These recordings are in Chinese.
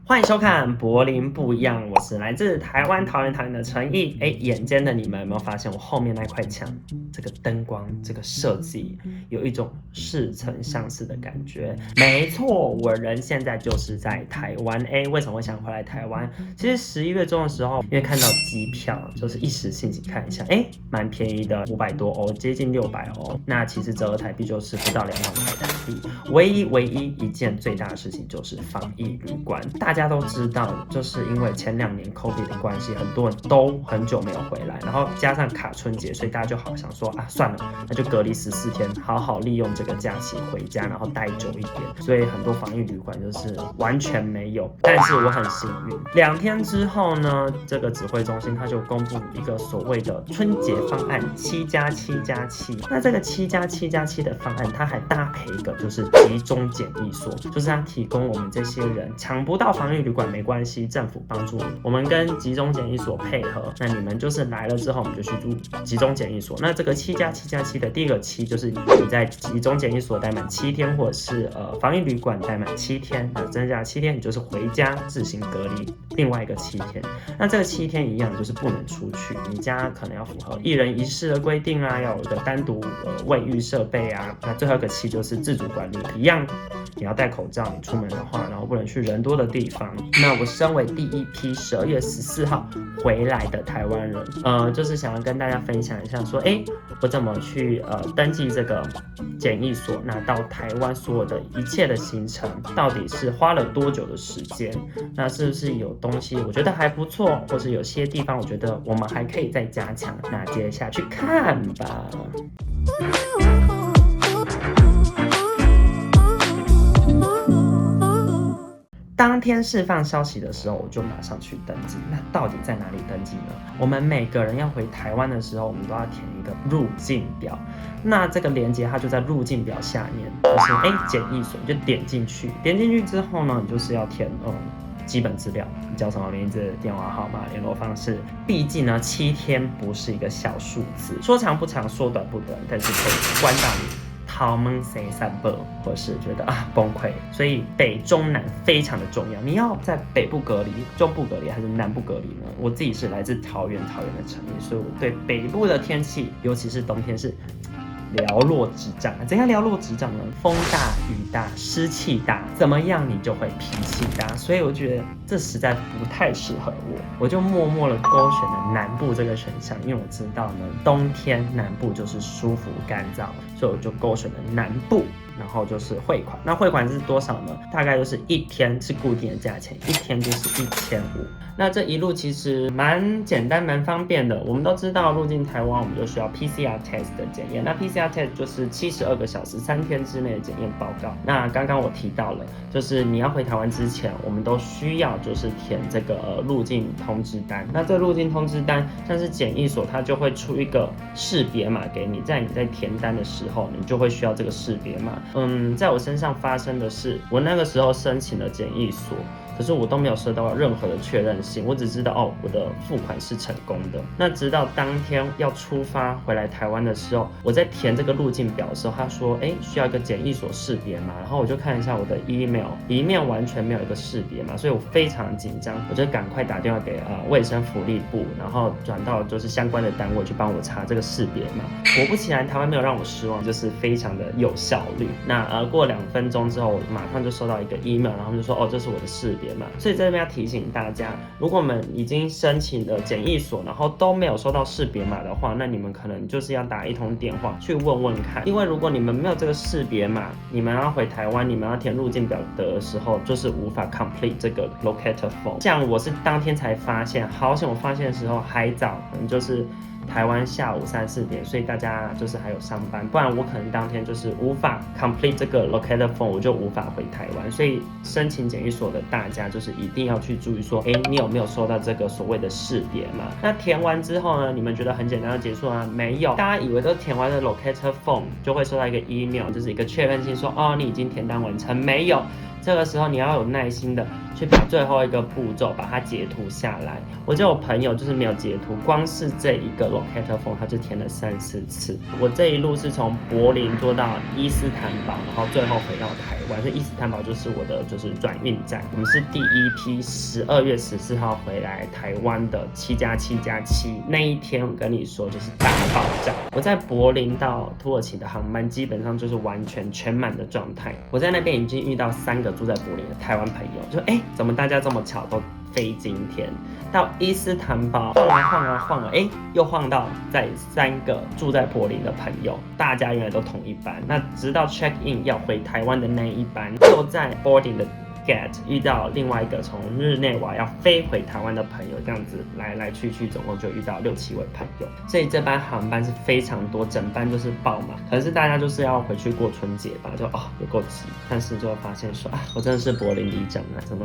欢迎收看柏林不一样，我是来自台湾桃园的陈毅。眼尖的你们有没有发现我后面那块墙，这个灯光，这个设计，有一种似曾相识的感觉？没错，我人现在就是在台湾。为什么会想回来台湾？其实11月中的时候，因为看到机票，就是一时兴起看一下，蛮便宜的，500多欧，接近600欧。那其实折合台币就是不到2万块台币。唯一一件最大的事情就是防疫旅馆。大家都知道，就是因为前2年 COVID 的关系，很多人都很久没有回来，然后加上卡春节，所以大家就好想说算了，那就隔离14天，好好利用这个假期回家，然后待久一点。所以很多防疫旅馆就是完全没有。但是我很幸运，2天之后呢，这个指挥中心它就公布一个所谓的春节方案7+7+7。那这个7+7+7的方案，它还搭配一个就是集中检疫所，就是它提供我们这些人抢不到防疫旅馆没关系，政府帮助你，我们跟集中检疫所配合，那你们就是来了之后，我们就去住集中检疫所。那这个7+7+7的第一个7就是你在集中检疫所待满7天，或者是防疫旅馆待满7天，那增加7天，你就是回家自行隔离，另外一个7天。那这个7天一样，就是不能出去，你家可能要符合1人1室的规定啊，要有一个单独卫浴设备啊。那最后一个7就是自主管理，一样你要戴口罩，你出门的话，然后不能去人多的地方。那我身为第一批12月14号回来的台湾人，就是想要跟大家分享一下说，我怎么去登记这个检疫所，那到台湾所有的一切的行程，到底是花了多久的时间？那是不是有东西我觉得还不错，或是有些地方我觉得我们还可以再加强？那接下去看吧。当天释放消息的时候，我就马上去登记。那到底在哪里登记呢？我们每个人要回台湾的时候，我们都要填一个入境表。那这个连结它就在入境表下面，就是检疫所，你就点进去。点进去之后呢，你就是要填基本资料，你叫什么名字、电话号码、联络方式。毕竟呢，7天不是一个小数字，说长不长，说短不短，但是可以关到你逃门谁三步，或是觉得崩溃。所以北中南非常的重要。你要在北部隔离、中部隔离还是南部隔离呢？我自己是来自桃园的陈毅，所以我对北部的天气，尤其是冬天是了若指掌。怎样了若指掌呢？风大、雨大、湿气大，怎么样你就会脾气大。所以我觉得这实在不太适合我就默默的勾选了南部这个选项，因为我知道呢，冬天南部就是舒服干燥，所以我就勾选了南部。然后就是汇款，那汇款是多少呢？大概就是1天是固定的价钱，1天就是1500。那这一路其实蛮简单蛮方便的。我们都知道入境台湾我们就需要 PCR test 的检验，那 PCR test 就是72个小时3天之内的检验报告。那刚刚我提到了，就是你要回台湾之前，我们都需要就是填这个入境通知单。那这个入境通知单像是检疫所，它就会出一个识别码给你，在你在填单的时候，你就会需要这个识别码。在我身上发生的是，我那个时候申请了检疫所，可是我都没有收到任何的确认信，我只知道我的付款是成功的。那直到当天要出发回来台湾的时候，我在填这个入境表的时候，他说需要一个检疫所识别码，然后我就看一下我的 email， 里面完全没有一个识别码，所以我非常紧张，我就赶快打电话给卫生福利部，然后转到就是相关的单位去帮我查这个识别码。果不其然，台湾没有让我失望，就是非常的有效率。那过2分钟之后，我马上就收到一个 email， 然后就说这是我的识别码。所以在这边要提醒大家，如果我们已经申请了检疫所，然后都没有收到识别码的话，那你们可能就是要打一通电话去问问看。因为如果你们没有这个识别码，你们要回台湾，你们要填入境表格的时候，就是无法 complete 这个 locator form。像我是当天才发现，好险我发现的时候还早，可能就是台湾下午3、4点，所以大家就是还有上班，不然我可能当天就是无法 complete 这个 locator form， 我就无法回台湾。所以申请检疫所的大家就是一定要去注意说，你有没有收到这个所谓的识别码？那填完之后呢，你们觉得很简单就结束吗？没有，大家以为都填完了 locator form 就会收到一个 email， 就是一个确认信说，你已经填单完成，没有。这个时候你要有耐心的去把最后一个步骤把它截图下来。我就有朋友就是没有截图，光是这一个 locator phone 他就填了3、4次。我这一路是从柏林坐到伊斯坦堡，然后最后回到台湾，所以伊斯坦堡就是我的就是转运站。我们是第一批12月14号回来台湾的7+7+7那一天，我跟你说就是大爆炸。我在柏林到土耳其的航班基本上就是完全全满的状态。我在那边已经遇到3个住在柏林的台湾朋友，就怎么大家这么巧都飞今天到伊斯坦堡晃了，又晃到在3个住在柏林的朋友，大家原来都同一班。那直到 check in 要回台湾的那一班，就在 boarding 的 gate 遇到另外一个从日内瓦要飞回台湾的朋友，这样子来来去去，总共就遇到6、7位朋友。所以这班航班是非常多，整班就是爆满。可是大家就是要回去过春节吧，就有够急。但是就会发现说我真的是柏林里长啊，怎么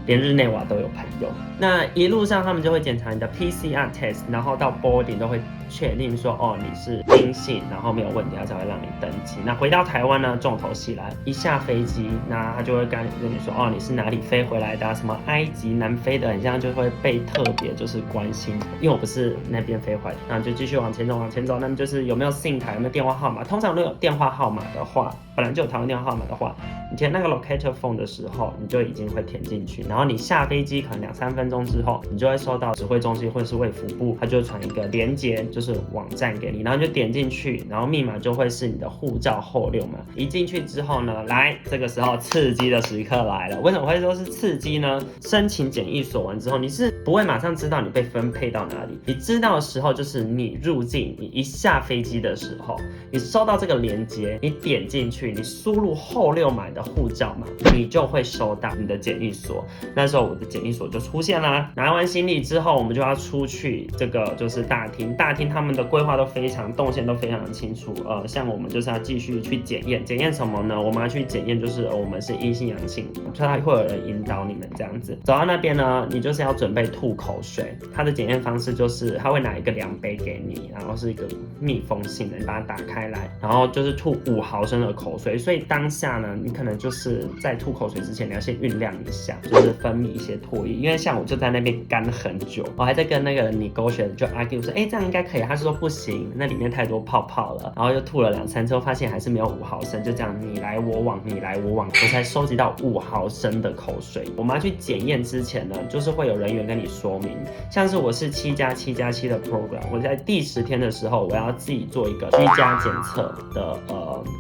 连日内瓦都有朋友。那一路上他们就会检查你的 PCR test， 然后到 boarding 都会确定说你是阴性，然后没有问题，他才会让你登机。那回到台湾呢，重头戏来，一下飞机，那他就会跟你说你是哪里飞回来的什么埃及、南非的，很像就会被特别就是关心，因为我不是那边飞回来，那就继续往前走，那么就是有没有 SIM 卡，有没有电话号码。通常如果有电话号码的话，本来就有台湾电话号码的话，你填那个 locator phone 的时候，你就已经会填进去，然后你下飞机可能2、3分钟之后，你就会收到指挥中心或者是卫福部，他就会传一个连结，就是网站给你，然后你就点进去，然后密码就会是你的护照后6码。一进去之后呢，这个时候刺激的时刻来了。为什么会说是刺激呢？申请检疫所完之后，你是不会马上知道你被分配到哪里，你知道的时候就是你入境，你一下飞机的时候，你收到这个连结，你点进去，你输入后6码的护照码，你就会收到你的检疫所。那时候我的检疫所就出现啦。拿完行李之后，我们就要出去，这个就是大厅他们的规划都非常，动线都非常的清楚。像我们就是要继续去检验什么呢？我们要去检验就是我们是阴性阳性，所以他会有人引导你们这样子。走到那边呢，你就是要准备吐口水。他的检验方式就是他会拿一个量杯给你，然后是一个密封性的，你把它打开来，然后就是吐5毫升的口水。所以当下呢，你可能就是在吐口水之前，你要先酝酿一下，就是分泌一些唾液。因为像我就在那边干很久，我还在跟那个人negotiate就 argue 说，这样应该可以。他是说不行，那里面太多泡泡了。然后又吐了2、3次，发现还是没有5毫升，就这样你来我往，我才收集到5毫升的口水。我们要去检验之前呢，就是会有人员跟你说明，像是我是7+7+7的 program， 我在第10天的时候，我要自己做一个居家检测的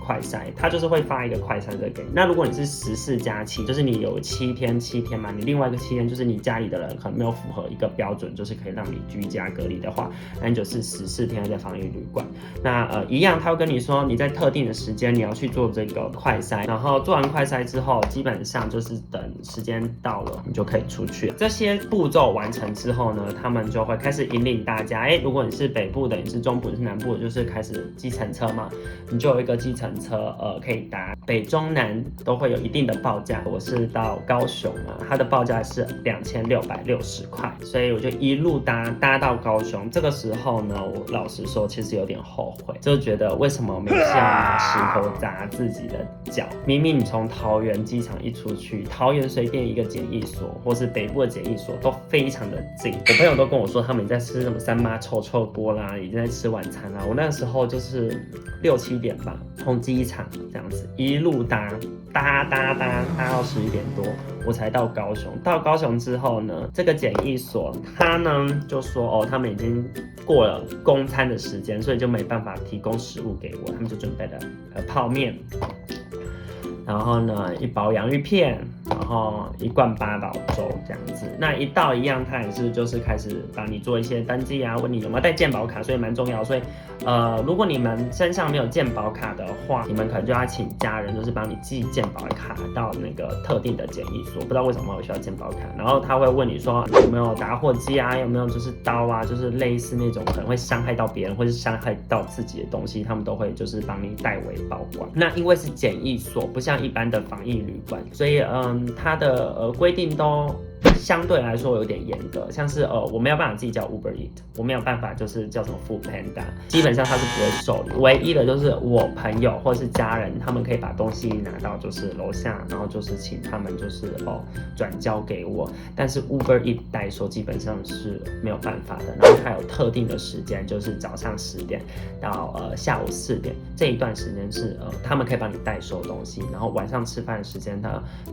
快筛，他就是会发一个快筛的给你。那如果你是14+7，就是你有7天嘛，你另外一个7天就是你家里的人可能没有符合一个标准，就是可以让你居家隔离的话，那你就是14天在防疫旅馆。那一样，他会跟你说你在特定的时间你要去做这个快筛，然后做完快筛之后，基本上就是等时间到了，你就可以出去。这些步骤完成之后呢，他们就会开始引领大家。如果你是北部的，你是中部，你是南部的，就是开始计程车嘛，你就有一个计程车，可以搭北中南都会有一定的报价。我是到高雄嘛，它的报价是2660块，所以我就一路搭到高雄。这个时候呢，我老实说，其实有点后悔，就觉得为什么每次要拿石头砸自己的脚？明明你从桃园机场一出去，桃园随便一个检疫所，或是北部的检疫所都非常的近。我朋友都跟我说，他们在吃什么三妈臭锅啦，已经在吃晚餐啦。我那个时候就是6、7点吧，从机场这样子一路搭到11点多，我才到高雄。到高雄之后呢，这个检疫所他呢就说他们已经过了供餐的时间，所以就没办法提供食物给我，他们就准备了泡面，然后呢1包洋芋片，然后1罐八宝粥这样子。那一到一样，他也是就是开始帮你做一些登记啊，问你有没有带健保卡，所以蛮重要。所以如果你们身上没有健保卡的话，你们可能就要请家人就是帮你寄健保卡到那个特定的检疫所。不知道为什么会需要健保卡，然后他会问你说有没有打火机啊，有没有就是刀啊，就是类似那种可能会伤害到别人或是伤害到自己的东西，他们都会就是帮你代为保管。那因为是检疫所，不像一般的防疫旅馆，所以它的规定都相对来说有点严格，像是我没有办法自己叫 Uber Eat， 我没有办法就是叫什么 Food Panda， 基本上它是不会受理。唯一的就是我朋友或是家人，他们可以把东西拿到就是楼下，然后就是请他们就是转交给我。但是 Uber Eat 代收基本上是没有办法的，然后它有特定的时间，就是早上10点到下午4点这一段时间是他们可以帮你代收东西，然后晚上吃饭的时间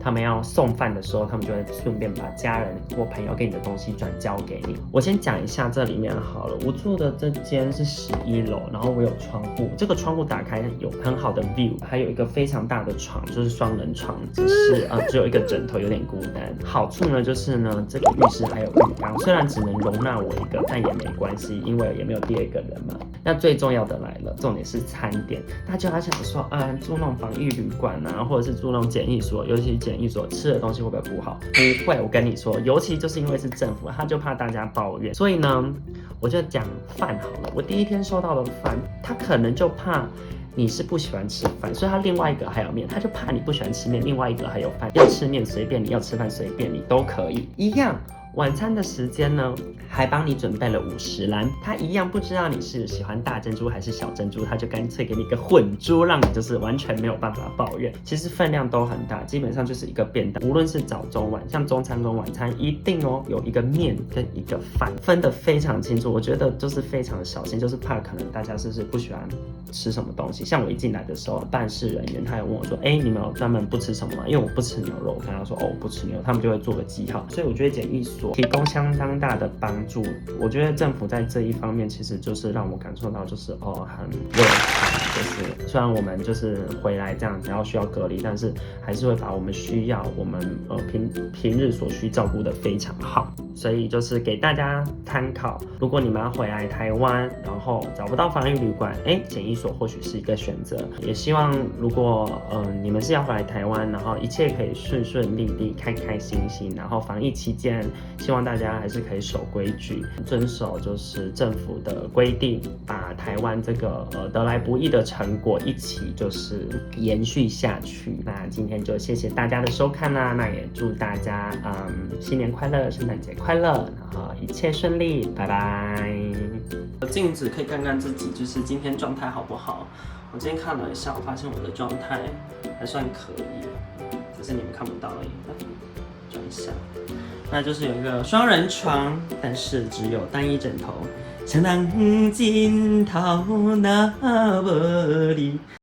他们要送饭的时候，他们就会顺便把家人或朋友给你的东西转交给你。我先讲一下这里面好了，我住的这间是11楼，然后我有窗户，这个窗户打开有很好的 view， 还有一个非常大的床，就是双人床，只有一个枕头，有点孤单。好处呢就是呢，这个浴室还有浴缸，虽然只能容纳我一个，但也没关系，因为也没有第2个人嘛。那最重要的来了，重点是餐点。大家想说住那种防疫旅馆啊，或者是住那种检疫所，尤其检疫所吃的东西会不会不好？不会，我跟你说，尤其就是因为是政府，他就怕大家抱怨，所以呢，我就讲饭好了。我第1天收到的饭，他可能就怕你是不喜欢吃饭，所以他另外一个还有面，他就怕你不喜欢吃面，另外一个还有饭，要吃面随便你，要吃饭随便你，都可以一样。晚餐的时间呢，还帮你准备了50篮，他一样不知道你是喜欢大珍珠还是小珍珠，他就干脆给你一个混珠，让你就是完全没有办法抱怨。其实分量都很大，基本上就是一个便当，无论是早中晚，像中餐跟晚餐一定有一个面跟一个饭，分得非常清楚。我觉得就是非常的小心，就是怕可能大家是不喜欢吃什么东西。像我一进来的时候，办事人员他有问我说，你们有专门不吃什么吗？因为我不吃牛肉，我跟他说我不吃牛肉，他们就会做个记号。所以我觉得检疫所提供相当大的帮助。我觉得政府在这一方面其实就是让我感受到就是很为了就是虽然我们就是回来这样然后需要隔离，但是还是会把我们需要我们平日所需照顾的非常好。所以就是给大家参考，如果你们要回来台湾，然后找不到防疫旅馆，检疫所或许是一个选择。也希望如果你们是要回来台湾，然后一切可以顺顺利利、开开心心，然后防疫期间，希望大家还是可以守规矩，遵守就是政府的规定，把台湾这个得来不易的成果一起就是延续下去。那今天就谢谢大家的收看啦，那也祝大家新年快乐，圣诞节快乐，然后一切顺利，拜拜。镜子可以看看自己，就是今天状态好不好？我今天看了一下，我发现我的状态还算可以，只是你们看不到而已。转一下，那就是有一个双人床，但是只有单一枕头。谁人尽头那无你。